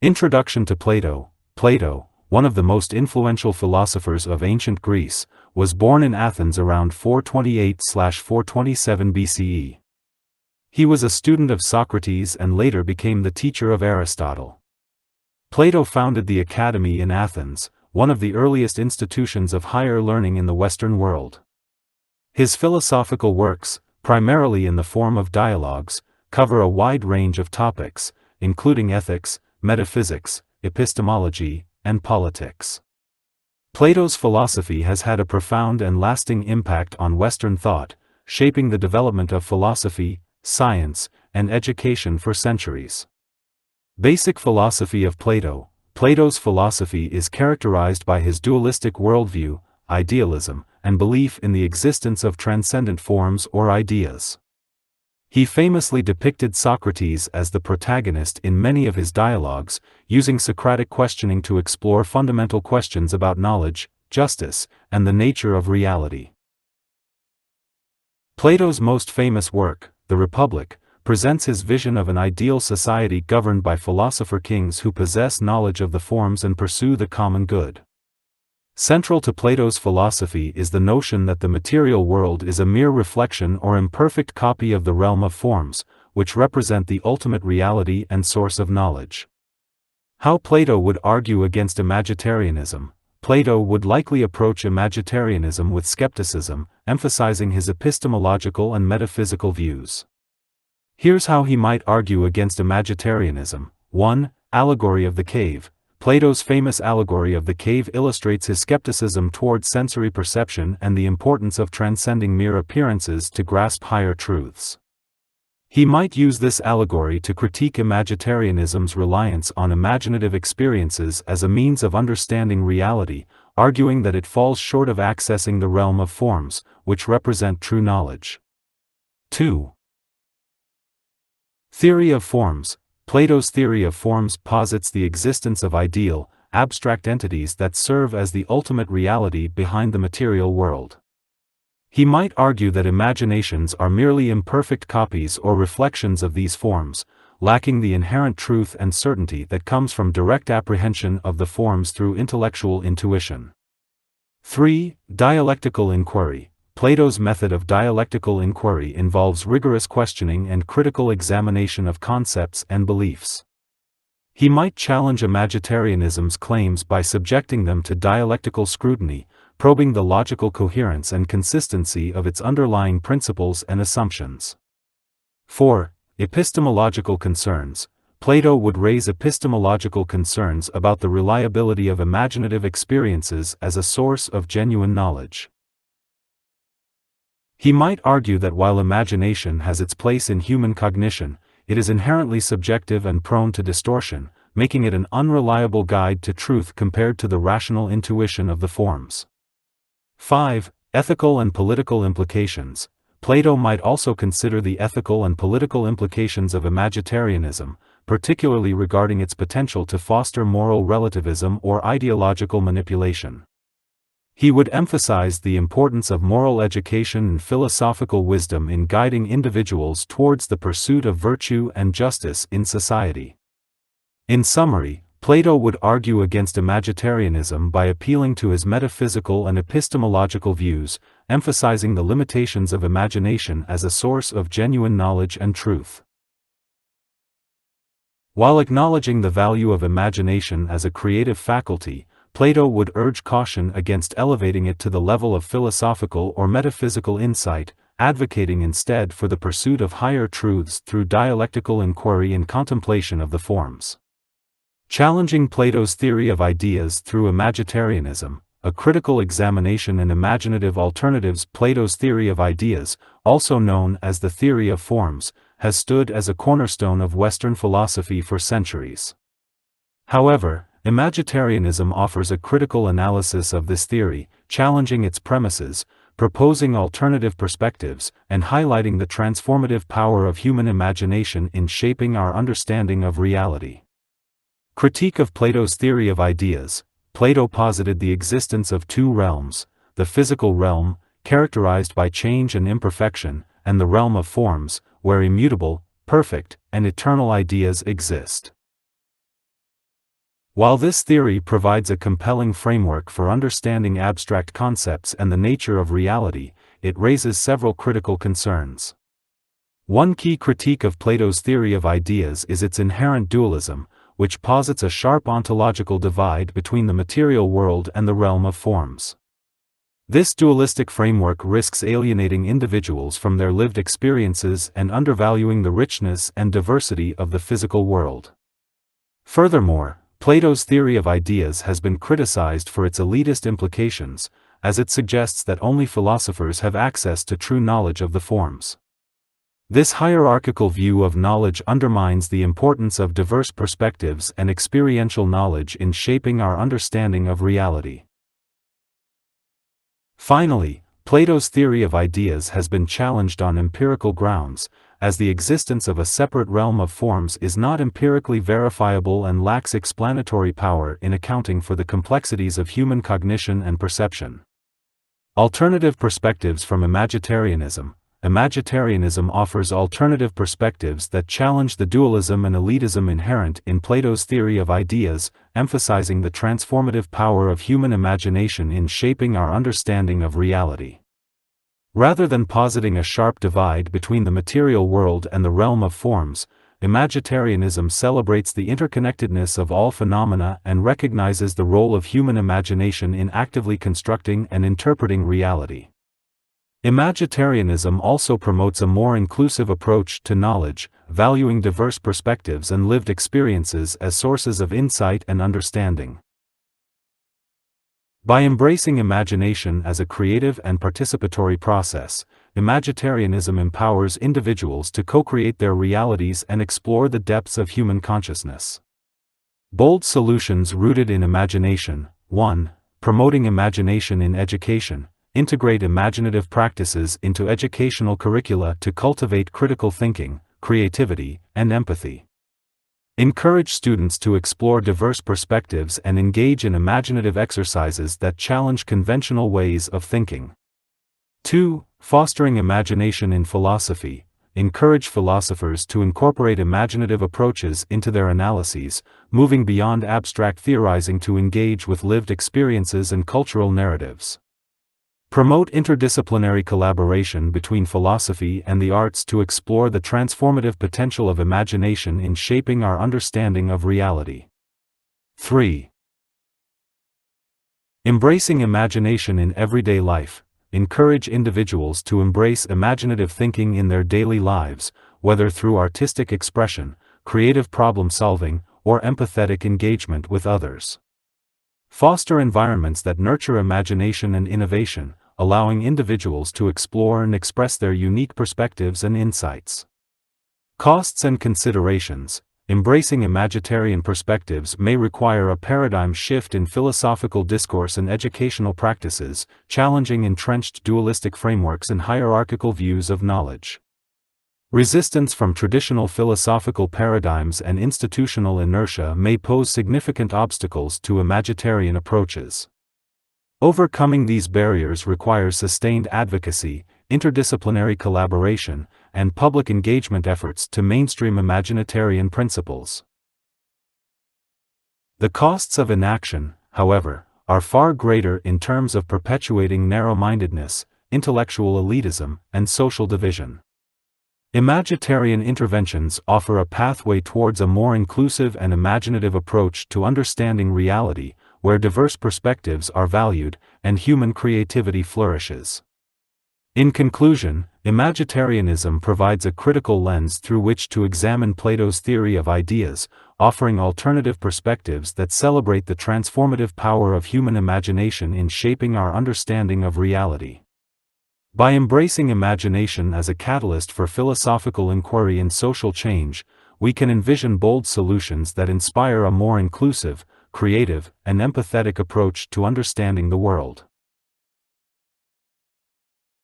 Introduction to Plato. Plato, one of the most influential philosophers of ancient Greece, was born in Athens around 428–427 BCE. He was a student of Socrates and later became the teacher of Aristotle. Plato founded the Academy in Athens, one of the earliest institutions of higher learning in the Western world. His philosophical works, primarily in the form of dialogues, cover a wide range of topics, including ethics, metaphysics, epistemology, and politics. Plato's philosophy has had a profound and lasting impact on Western thought, shaping the development of philosophy, science, and education for centuries. Basic philosophy of Plato. Plato's philosophy is characterized by his dualistic worldview, idealism, and belief in the existence of transcendent forms or ideas. He famously depicted Socrates as the protagonist in many of his dialogues, using Socratic questioning to explore fundamental questions about knowledge, justice, and the nature of reality. Plato's most famous work, The Republic, presents his vision of an ideal society governed by philosopher-kings who possess knowledge of the forms and pursue the common good. Central to Plato's philosophy is the notion that the material world is a mere reflection or imperfect copy of the realm of forms, which represent the ultimate reality and source of knowledge. How Plato would argue against Imagitarianism. Plato would likely approach Imagitarianism with skepticism, emphasizing his epistemological and metaphysical views. Here's how he might argue against Imagitarianism. 1. Allegory of the cave. Plato's famous allegory of the cave illustrates his skepticism towards sensory perception and the importance of transcending mere appearances to grasp higher truths. He might use this allegory to critique Imagitarianism's reliance on imaginative experiences as a means of understanding reality, arguing that it falls short of accessing the realm of forms, which represent true knowledge. 2. Theory of forms. Plato's theory of forms posits the existence of ideal, abstract entities that serve as the ultimate reality behind the material world. He might argue that imaginations are merely imperfect copies or reflections of these forms, lacking the inherent truth and certainty that comes from direct apprehension of the forms through intellectual intuition. 3. Dialectical inquiry. Plato's method of dialectical inquiry involves rigorous questioning and critical examination of concepts and beliefs. He might challenge Imagitarianism's claims by subjecting them to dialectical scrutiny, probing the logical coherence and consistency of its underlying principles and assumptions. 4. Epistemological concerns. Plato would raise epistemological concerns about the reliability of imaginative experiences as a source of genuine knowledge. He might argue that while imagination has its place in human cognition, it is inherently subjective and prone to distortion, making it an unreliable guide to truth compared to the rational intuition of the forms. 5. Ethical and political implications. Plato might also consider the ethical and political implications of Imagitarianism, particularly regarding its potential to foster moral relativism or ideological manipulation. He would emphasize the importance of moral education and philosophical wisdom in guiding individuals towards the pursuit of virtue and justice in society. In summary, Plato would argue against Imagitarianism by appealing to his metaphysical and epistemological views, emphasizing the limitations of imagination as a source of genuine knowledge and truth. While acknowledging the value of imagination as a creative faculty, Plato would urge caution against elevating it to the level of philosophical or metaphysical insight, advocating instead for the pursuit of higher truths through dialectical inquiry and contemplation of the forms. Challenging Plato's theory of ideas through Imagitarianism, a critical examination and imaginative alternatives. Plato's theory of ideas, also known as the theory of forms, has stood as a cornerstone of Western philosophy for centuries. However, Imagitarianism offers a critical analysis of this theory, challenging its premises, proposing alternative perspectives, and highlighting the transformative power of human imagination in shaping our understanding of reality. Critique of Plato's theory of ideas. Plato posited the existence of two realms: the physical realm, characterized by change and imperfection, and the realm of forms, where immutable, perfect, and eternal ideas exist. While this theory provides a compelling framework for understanding abstract concepts and the nature of reality, it raises several critical concerns. One key critique of Plato's theory of ideas is its inherent dualism, which posits a sharp ontological divide between the material world and the realm of forms. This dualistic framework risks alienating individuals from their lived experiences and undervaluing the richness and diversity of the physical world. Furthermore, Plato's theory of ideas has been criticized for its elitist implications, as it suggests that only philosophers have access to true knowledge of the forms. This hierarchical view of knowledge undermines the importance of diverse perspectives and experiential knowledge in shaping our understanding of reality. Finally, Plato's theory of ideas has been challenged on empirical grounds, as the existence of a separate realm of forms is not empirically verifiable and lacks explanatory power in accounting for the complexities of human cognition and perception. Alternative perspectives from Imagitarianism. Imagitarianism offers alternative perspectives that challenge the dualism and elitism inherent in Plato's theory of ideas, emphasizing the transformative power of human imagination in shaping our understanding of reality. Rather than positing a sharp divide between the material world and the realm of forms, Imagitarianism celebrates the interconnectedness of all phenomena and recognizes the role of human imagination in actively constructing and interpreting reality. Imagitarianism also promotes a more inclusive approach to knowledge, valuing diverse perspectives and lived experiences as sources of insight and understanding. By embracing imagination as a creative and participatory process, Imagitarianism empowers individuals to co-create their realities and explore the depths of human consciousness. Bold solutions rooted in imagination. 1. Promoting imagination in education. Integrate imaginative practices into educational curricula to cultivate critical thinking, creativity, and empathy. Encourage students to explore diverse perspectives and engage in imaginative exercises that challenge conventional ways of thinking. 2. Fostering imagination in philosophy. Encourage philosophers to incorporate imaginative approaches into their analyses, moving beyond abstract theorizing to engage with lived experiences and cultural narratives. Promote interdisciplinary collaboration between philosophy and the arts to explore the transformative potential of imagination in shaping our understanding of reality. 3. Embracing imagination in everyday life. Encourage individuals to embrace imaginative thinking in their daily lives, whether through artistic expression, creative problem-solving, or empathetic engagement with others. Foster environments that nurture imagination and innovation, allowing individuals to explore and express their unique perspectives and insights. Costs and considerations. Embracing Imagitarian perspectives may require a paradigm shift in philosophical discourse and educational practices, challenging entrenched dualistic frameworks and hierarchical views of knowledge. Resistance from traditional philosophical paradigms and institutional inertia may pose significant obstacles to Imagitarian approaches. Overcoming these barriers requires sustained advocacy, interdisciplinary collaboration, and public engagement efforts to mainstream Imagitarian principles. The costs of inaction, however, are far greater in terms of perpetuating narrow-mindedness, intellectual elitism, and social division. Imagitarian interventions offer a pathway towards a more inclusive and imaginative approach to understanding reality, where diverse perspectives are valued and human creativity flourishes. In conclusion, Imagitarianism provides a critical lens through which to examine Plato's theory of ideas, offering alternative perspectives that celebrate the transformative power of human imagination in shaping our understanding of reality. By embracing imagination as a catalyst for philosophical inquiry and social change, we can envision bold solutions that inspire a more inclusive, creative, and empathetic approach to understanding the world.